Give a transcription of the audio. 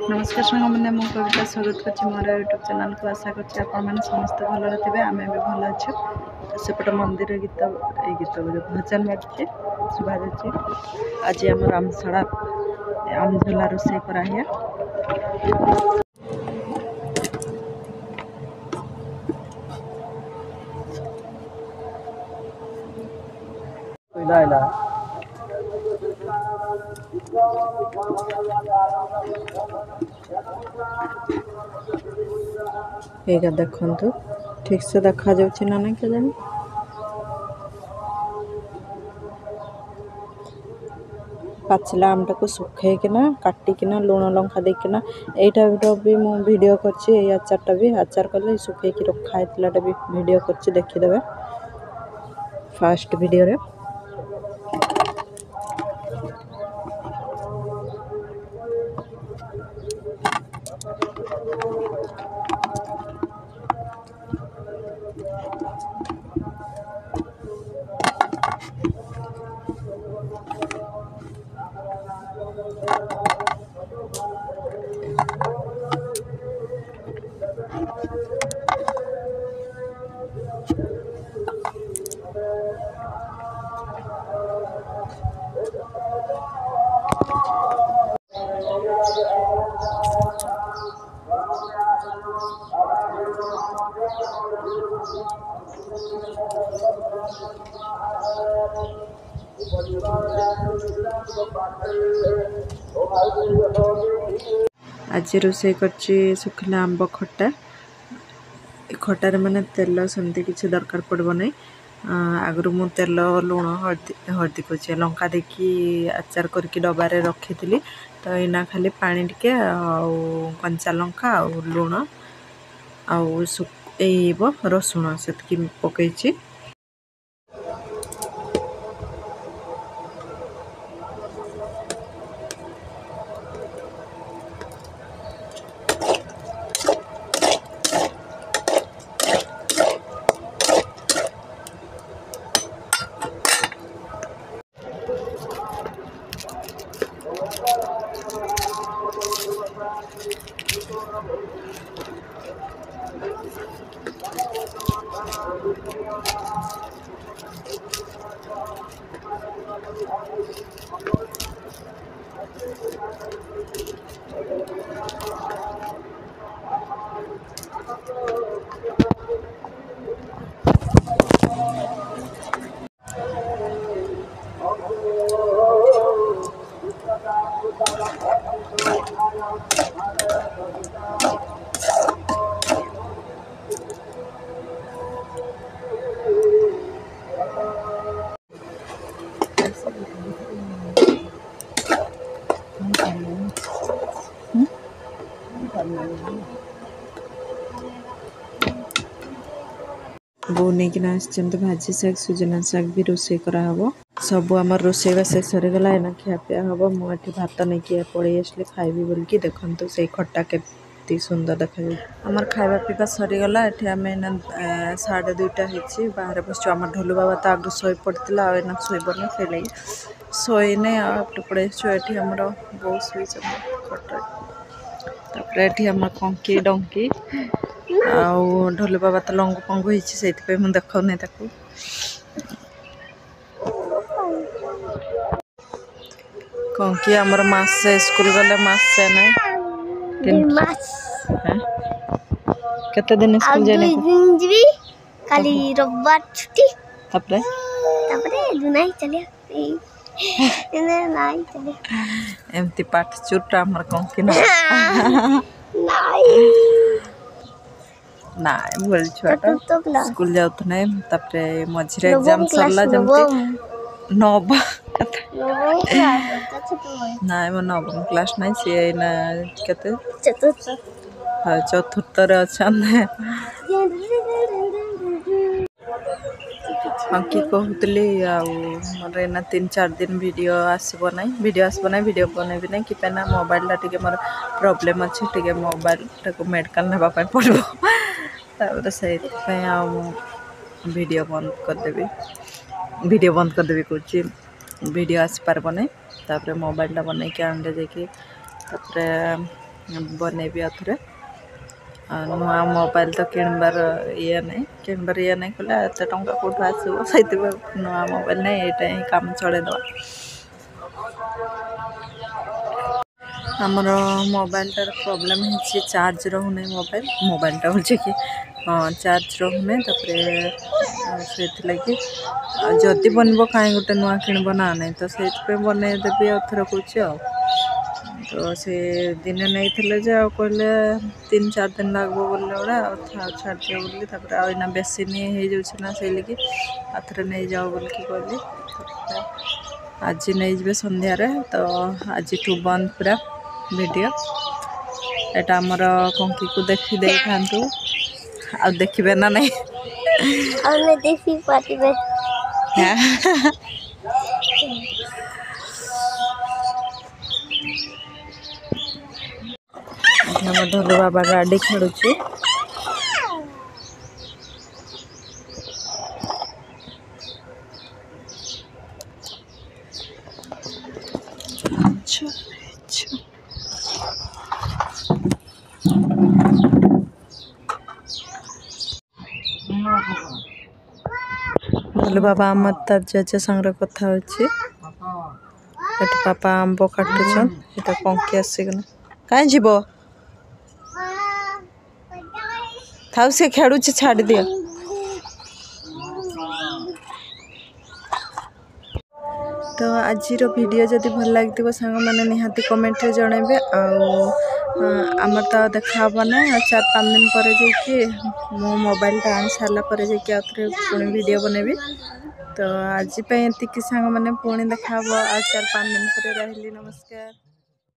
नमस्कार सांग मैंने मु कविता स्वागत कर मोर यूट्यूब चैनल को आशा कर समस्त भल थे आम भी भल अच्छे सेपटे मंदिर गीत भजन बाजुचे शुभा जाऊे आज आम रामशड़ा आम झोला रोषे कराया एगा देखु ठीक से देखा जाऊँ ना ना क्या जानी पाचिला आमटा को सुखेकिना काटिकिना लुण लंका देकिना यहीटा भी मु वीडियो करछि आचारटा भी आचार कले सुखेकी रखा है भी वीडियो करछि देखिदेवे फास्ट वीडियो रे आज रोषे करछि सुखला आंब खट्टा खटार माने तेल सेमती किसी दरकार पड़ब नहीं आगु मु तेल लुण हळदी को लंका देखी आचार करके डबारे रखी थी तो इना खाली पानी टिके कंचा लंका और लुण आब रसुण से पकई बो नहीं भाजी शाग सुजना शाग भी रोषे कराब सब आम रोषेवा से सरीगला एना खियापिया हम मुझे भात नहीं कि पड़े आसली खाइबी बोल कि देखु से खट्टा के सुंदर देखा आमर खाଇବା पीवा सरीगला ये आम 2:30 बाहर बस आम ढोलू बाबा तो आगे शोई पड़ता आना शोबन से लगे शोने पड़े ये आमर बो शोई खटा तापर ये आम कंकी डंकी आउ ढोलू बाबा तो लंगु पंगु से देखा नहीं कंकी आमर मासे स्कूल गले मासे नहीं केते दिन स्कूल जाने काली रविवार छुट्टी तापरे नहीं चले नहीं चले एमती पाठ चुट आमर कंकी ना ना भूल छुआटा स्कूल जाउत नहीं तापरे मझिरे एग्जाम सरला जमती नव ना मो नवम क्लास नहीं सी ना केते चतुर्थ रे अछन कि कहूली मोर एना 3-4 दिन वीडियो आसब ना वीडियो बनैबी ना कि मोबाइल टी मोर प्रॉब्लम अच्छे टे मोबाइल टाक मेडिकल नापी पड़ो से वीडियो बंद करदेवी कौन वीडियो आसी पारब ना मोबाइल टा बनई के आनले जाकि बनैबी आथरे नुआ मोबाइल तो किणबार ये नहीं कले एत टंका कौटू आसो से नुआ मोबाइल नहीं ये ही काम चले दवा आमर मोबाइलटार प्रोब्लेम है चार्ज रोने मोबाइलटा हो कि हाँ चार्ज रोने से लगे जदि बनब कहीं गोटे नुआ किणब ना नहीं तो से बनईदेवी आउथर कौच तो से दिने नहीं कहले 3-4 दिन लगभग बोले गुड़ा छाड़ दिया बोली आना बेसी नहीं हो से लगे आथरे नहीं जाओ बोल कि कहली आज नहीं जबे संध्यारे तो आज बंद पूरा वीडियो एटा आमर कंकी को देखी दे था आ देखिए ना नहीं देखी पारिबे ढोल बाबा गाड़ी खेलुची ढोल बाबा आम तार जेजे संगे कथा होची पापा आंब काटुछन एटा कंकी आसिगन कहीं जीव थाउ से खेलुची छाड़ दिया तो आज वीडियो जदि भल लगे सांग मैंने निहाती कमेंट रे जनइबे आमर तो देखा ना 4-5 दिन पर मो मोबाइलटा आनी सारा पर पुणी वीडियो बनैबी तो आज एति सांग मैंने पुणी देखा 4-5 दिन पर रही नमस्कार।